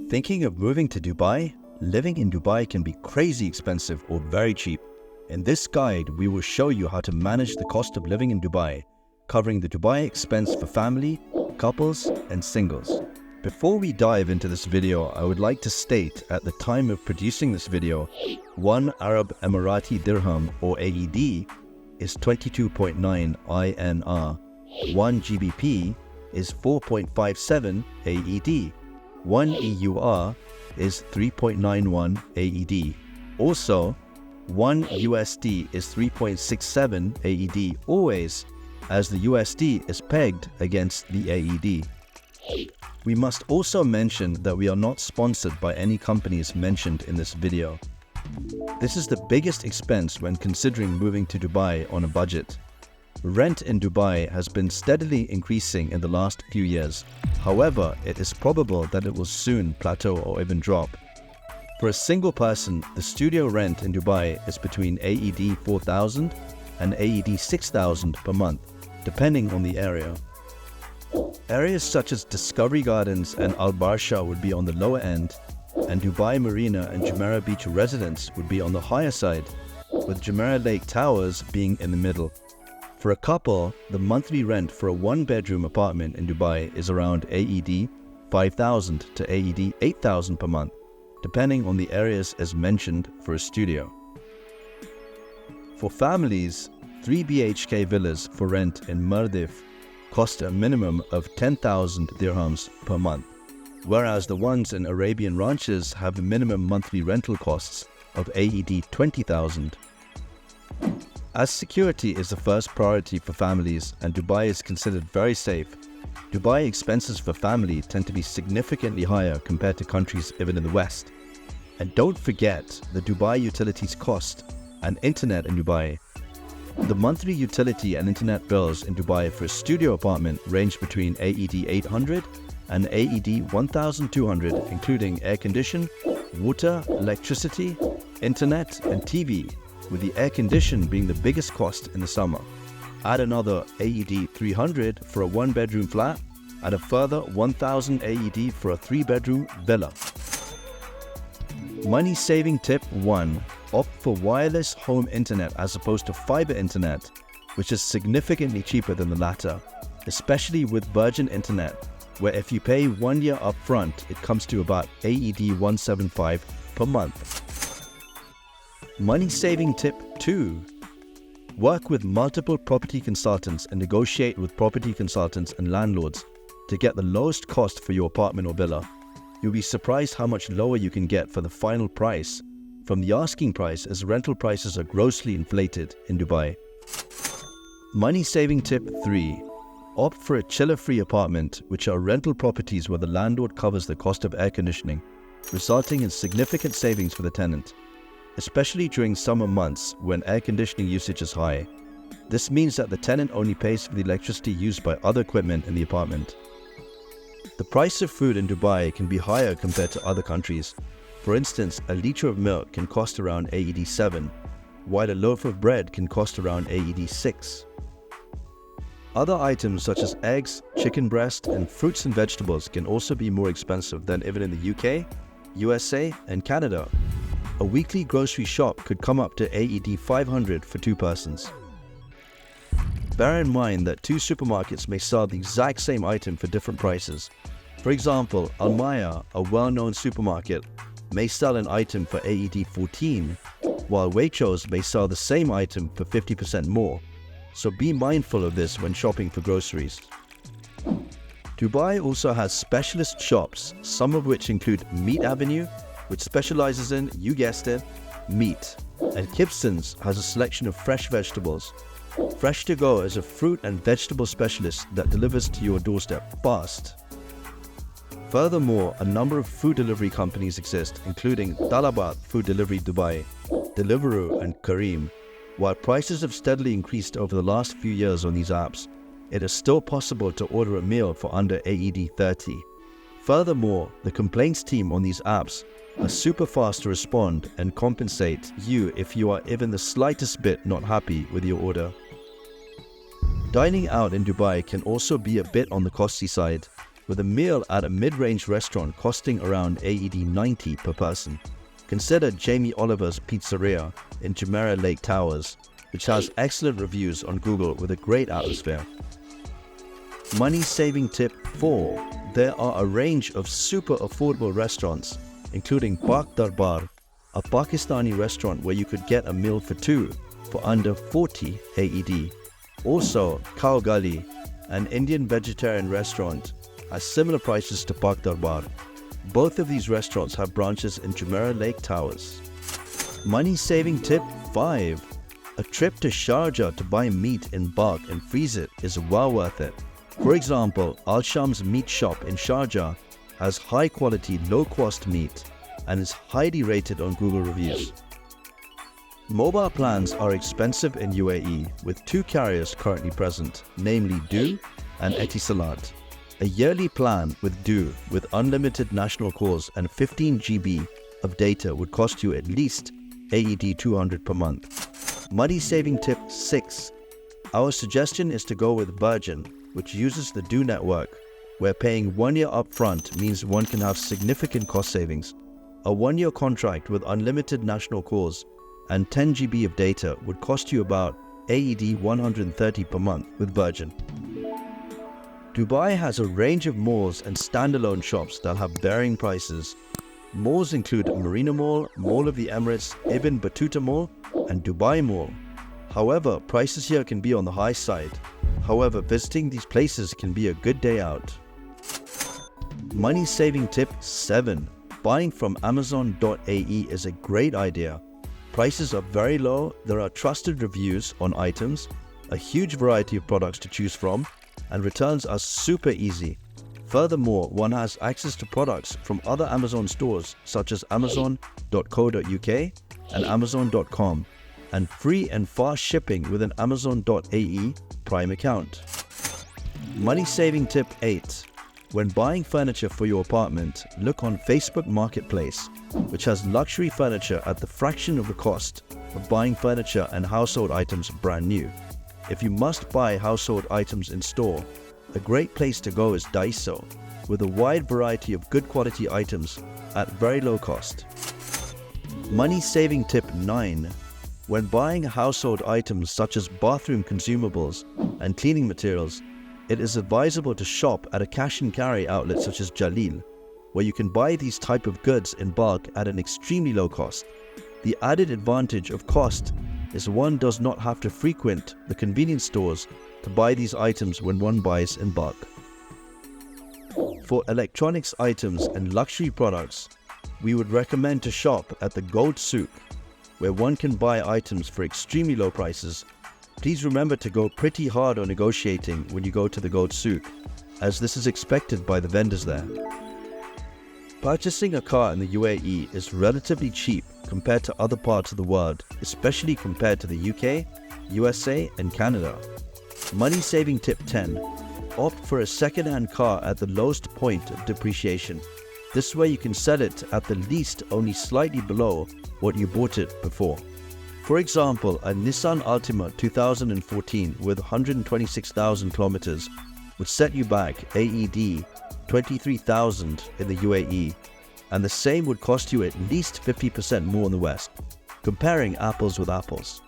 Thinking of moving to Dubai? Living in Dubai can be crazy expensive or very cheap. In this guide, we will show you how to manage the cost of living in Dubai, covering the Dubai expense for family, couples, and singles. Before we dive into this video, I would like to state at the time of producing this video, 1 Arab Emirati Dirham or AED is 22.9 INR, 1 GBP is 4.57 AED, 1 EUR is 3.91 AED. Also, 1 USD is 3.67 AED, always as the USD is pegged against the AED. We must also mention that we are not sponsored by any companies mentioned in this video. This is the biggest expense when considering moving to Dubai on a budget. Rent in Dubai has been steadily increasing in the last few years. However, it is probable that it will soon plateau or even drop. For a single person, the studio rent in Dubai is between AED 4,000 and AED 6,000 per month, depending on the area. Areas such as Discovery Gardens and Al Barsha would be on the lower end, and Dubai Marina and Jumeirah Beach Residence would be on the higher side, with Jumeirah Lake Towers being in the middle. For a couple, the monthly rent for a one-bedroom apartment in Dubai is around AED 5,000 to AED 8,000 per month, depending on the areas as mentioned for a studio. For families, 3 BHK villas for rent in Mardif cost a minimum of 10,000 dirhams per month, whereas the ones in Arabian Ranches have minimum monthly rental costs of AED 20,000. As security is the first priority for families and Dubai is considered very safe, Dubai expenses for family tend to be significantly higher compared to countries even in the West. And don't forget the Dubai utilities cost and internet in Dubai. The monthly utility and internet bills in Dubai for a studio apartment range between AED 800 and AED 1,200, including air condition, water, electricity, internet, and TV, with the air condition being the biggest cost in the summer. Add another AED 300 for a one-bedroom flat, and a further 1,000 AED for a three-bedroom villa. Money saving tip 1. Opt for wireless home internet as opposed to fiber internet, which is significantly cheaper than the latter, especially with Virgin Internet, where if you pay 1 year up front, it comes to about AED 175 per month. Money saving tip 2. Work with multiple property consultants and negotiate with property consultants and landlords to get the lowest cost for your apartment or villa. You'll be surprised how much lower you can get for the final price from the asking price, as rental prices are grossly inflated in Dubai. Money saving tip 3. Opt for a chiller-free apartment, which are rental properties where the landlord covers the cost of air conditioning, resulting in significant savings for the tenant, especially during summer months when air conditioning usage is high. This means that the tenant only pays for the electricity used by other equipment in the apartment. The price of food in Dubai can be higher compared to other countries. For instance, a liter of milk can cost around AED 7, while a loaf of bread can cost around AED 6. Other items such as eggs, chicken breast, and fruits and vegetables can also be more expensive than even in the UK, USA, and Canada. A weekly grocery shop could come up to AED 500 for 2 persons. Bear in mind that 2 supermarkets may sell the exact same item for different prices. For example, Almaya, a well-known supermarket, may sell an item for AED 14, while Waitrose may sell the same item for 50% more. So be mindful of this when shopping for groceries. Dubai also has specialist shops, some of which include Meat Avenue, which specializes in, you guessed it, meat. And Kibson's has a selection of fresh vegetables. Fresh to Go is a fruit and vegetable specialist that delivers to your doorstep fast. Furthermore, a number of food delivery companies exist, including Talabat Food Delivery Dubai, Deliveroo, and Careem. While prices have steadily increased over the last few years on these apps, it is still possible to order a meal for under AED 30. Furthermore, the complaints team on these apps are super fast to respond and compensate you if you are even the slightest bit not happy with your order. Dining out in Dubai can also be a bit on the costly side. with a meal at a mid-range restaurant costing around AED 90 per person. Consider Jamie Oliver's Pizzeria in Jumeirah Lake Towers, which has excellent reviews on Google with a great atmosphere. Money saving tip 4. There are a range of super affordable restaurants, including Pak Darbar, a Pakistani restaurant where you could get a meal for two for under 40 AED. Also, Khao Gali, an Indian vegetarian restaurant, has similar prices to Pak Darbar. Both of these restaurants have branches in Jumeirah Lake Towers. Money saving tip 5. A trip to Sharjah to buy meat in bulk and freeze it is well worth it. For example, Al Sham's meat shop in Sharjah has high quality, low cost meat and is highly rated on Google reviews. Mobile plans are expensive in UAE with two carriers currently present, namely Du and Etisalat. A yearly plan with Du with unlimited national calls and 15 GB of data would cost you at least AED 200 per month. Money saving tip 6. Our suggestion is to go with Virgin, which uses the Du network, where paying 1 year upfront means one can have significant cost savings. A 1 year contract with unlimited national calls and 10 GB of data would cost you about AED 130 per month with Virgin. Dubai has a range of malls and standalone shops that have varying prices. Malls include Marina Mall, Mall of the Emirates, Ibn Battuta Mall, and Dubai Mall. However, prices here can be on the high side. However, visiting these places can be a good day out. Money saving tip 7. Buying from Amazon.ae is a great idea. Prices are very low, there are trusted reviews on items, a huge variety of products to choose from, and returns are super easy. Furthermore, one has access to products from other Amazon stores such as Amazon.co.uk and Amazon.com, and free and fast shipping with an Amazon.ae Prime account. Money saving tip 8. When buying furniture for your apartment, look on Facebook Marketplace, which has luxury furniture at the fraction of the cost of buying furniture and household items brand new. If you must buy household items in store, a great place to go is Daiso, with a wide variety of good quality items at very low cost. Money saving tip 9. When buying household items such as bathroom consumables and cleaning materials, it is advisable to shop at a cash and carry outlet such as Jalil, where you can buy these type of goods in bulk at an extremely low cost. The added advantage of cost is one does not have to frequent the convenience stores to buy these items when one buys in bulk. For electronics items and luxury products, we would recommend to shop at the Gold Souk, where one can buy items for extremely low prices. Please remember to go pretty hard on negotiating when you go to the Gold Souk, as this is expected by the vendors there. Purchasing a car in the UAE is relatively cheap compared to other parts of the world, especially compared to the UK, USA, and Canada. Money saving tip 10. Opt for a second-hand car at the lowest point of depreciation. This way you can sell it at the least only slightly below what you bought it before. For example, a Nissan Altima 2014 with 126,000 kilometers would set you back AED 23,000 in the UAE, and the same would cost you at least 50% more in the West, comparing apples with apples.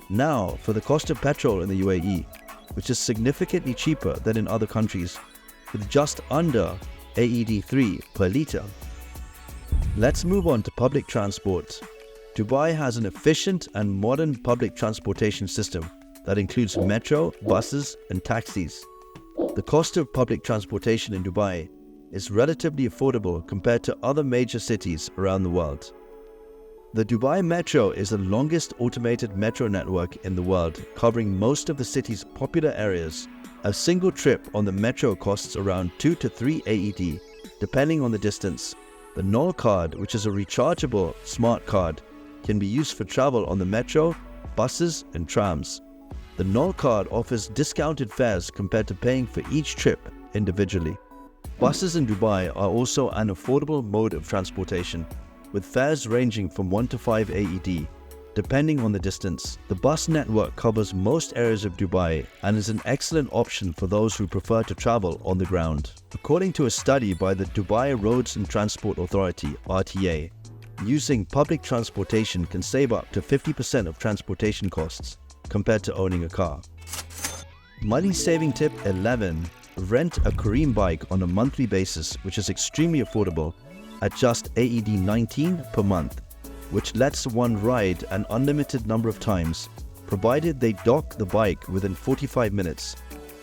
Now, for the cost of petrol in the UAE, which is significantly cheaper than in other countries, with just under AED 3 per litre. Let's move on to public transport. Dubai has an efficient and modern public transportation system that includes metro, buses, and taxis. The cost of public transportation in Dubai is relatively affordable compared to other major cities around the world. The Dubai Metro is the longest automated metro network in the world, covering most of the city's popular areas. A single trip on the metro costs around 2 to 3 AED, depending on the distance. The Nol card, which is a rechargeable smart card, can be used for travel on the metro, buses, and trams. The Nol card offers discounted fares compared to paying for each trip individually. Buses in Dubai are also an affordable mode of transportation, with fares ranging from 1 to 5 AED. depending on the distance. The bus network covers most areas of Dubai and is an excellent option for those who prefer to travel on the ground. According to a study by the Dubai Roads and Transport Authority (RTA), using public transportation can save up to 50% of transportation costs compared to owning a car. Money saving tip 11. Rent a Careem bike on a monthly basis, which is extremely affordable at just AED 19 per month, which lets one ride an unlimited number of times, provided they dock the bike within 45 minutes.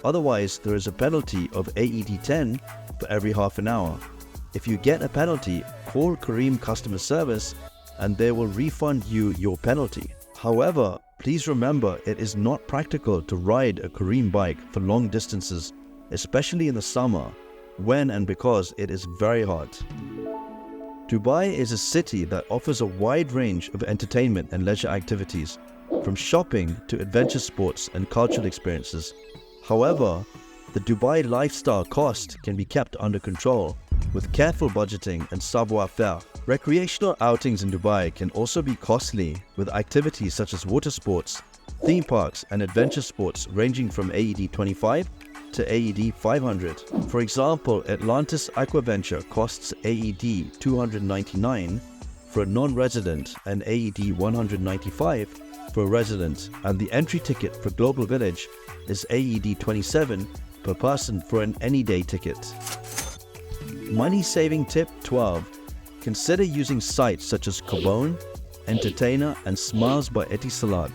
Otherwise, there is a penalty of AED 10 for every half an hour. If you get a penalty, call Careem customer service and they will refund you your penalty. However, please remember it is not practical to ride a Careem bike for long distances, especially in the summer, when and because it is very hot. Dubai is a city that offers a wide range of entertainment and leisure activities, from shopping to adventure sports and cultural experiences. However, the Dubai lifestyle cost can be kept under control with careful budgeting and savoir-faire. Recreational outings in Dubai can also be costly, with activities such as water sports, theme parks and adventure sports ranging from AED 25 to AED 500. For example, Atlantis Aquaventure costs AED 299 for a non-resident and AED 195 for a resident, and the entry ticket for Global Village is AED 27 per person for an any-day ticket. Money saving tip 12. Consider using sites such as Kobone, Entertainer and Smiles by Etisalat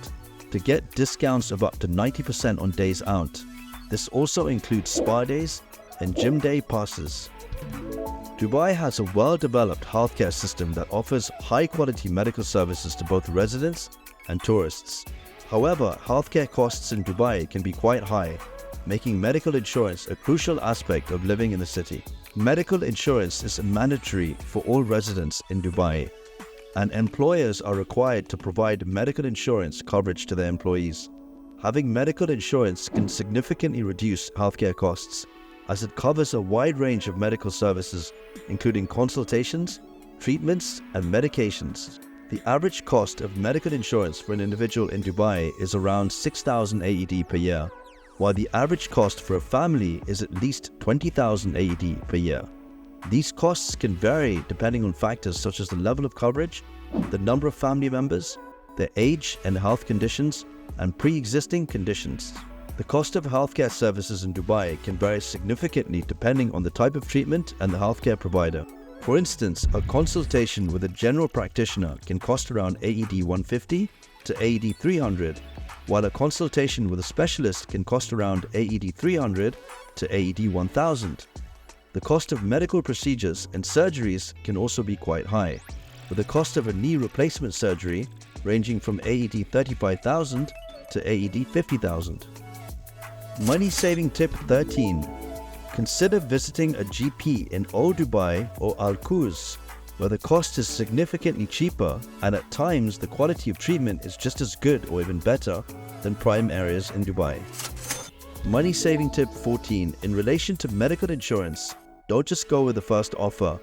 to get discounts of up to 90% on days out. This also includes spa days and gym day passes. Dubai has a well-developed healthcare system that offers high-quality medical services to both residents and tourists. However, healthcare costs in Dubai can be quite high, making medical insurance a crucial aspect of living in the city. Medical insurance is mandatory for all residents in Dubai, and employers are required to provide medical insurance coverage to their employees. Having medical insurance can significantly reduce healthcare costs, as it covers a wide range of medical services, including consultations, treatments, and medications. The average cost of medical insurance for an individual in Dubai is around 6,000 AED per year, while the average cost for a family is at least 20,000 AED per year. These costs can vary depending on factors such as the level of coverage, the number of family members, their age and health conditions, and pre-existing conditions. The cost of healthcare services in Dubai can vary significantly depending on the type of treatment and the healthcare provider. For instance, a consultation with a general practitioner can cost around AED 150 to AED 300, while a consultation with a specialist can cost around AED 300 to AED 1000. The cost of medical procedures and surgeries can also be quite high, with the cost of a knee replacement surgery ranging from AED 35,000 to AED 50,000. Money saving tip 13. Consider visiting a GP in Old Dubai or Al Quoz, where the cost is significantly cheaper and at times the quality of treatment is just as good or even better than prime areas in Dubai. Money saving tip 14. In relation to medical insurance, don't just go with the first offer.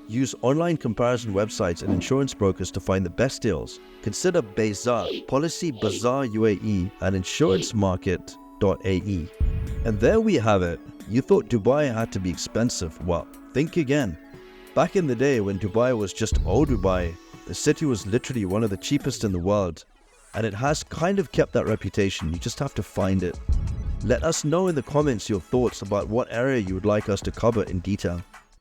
Use online comparison websites and insurance brokers to find the best deals. Consider Bayzar, Policy Bazaar UAE, and insurancemarket.ae. And there we have it. You thought Dubai had to be expensive. Well, think again. Back in the day when Dubai was just Old Dubai, the city was literally one of the cheapest in the world. And it has kind of kept that reputation. You just have to find it. Let us know in the comments your thoughts about what area you would like us to cover in detail.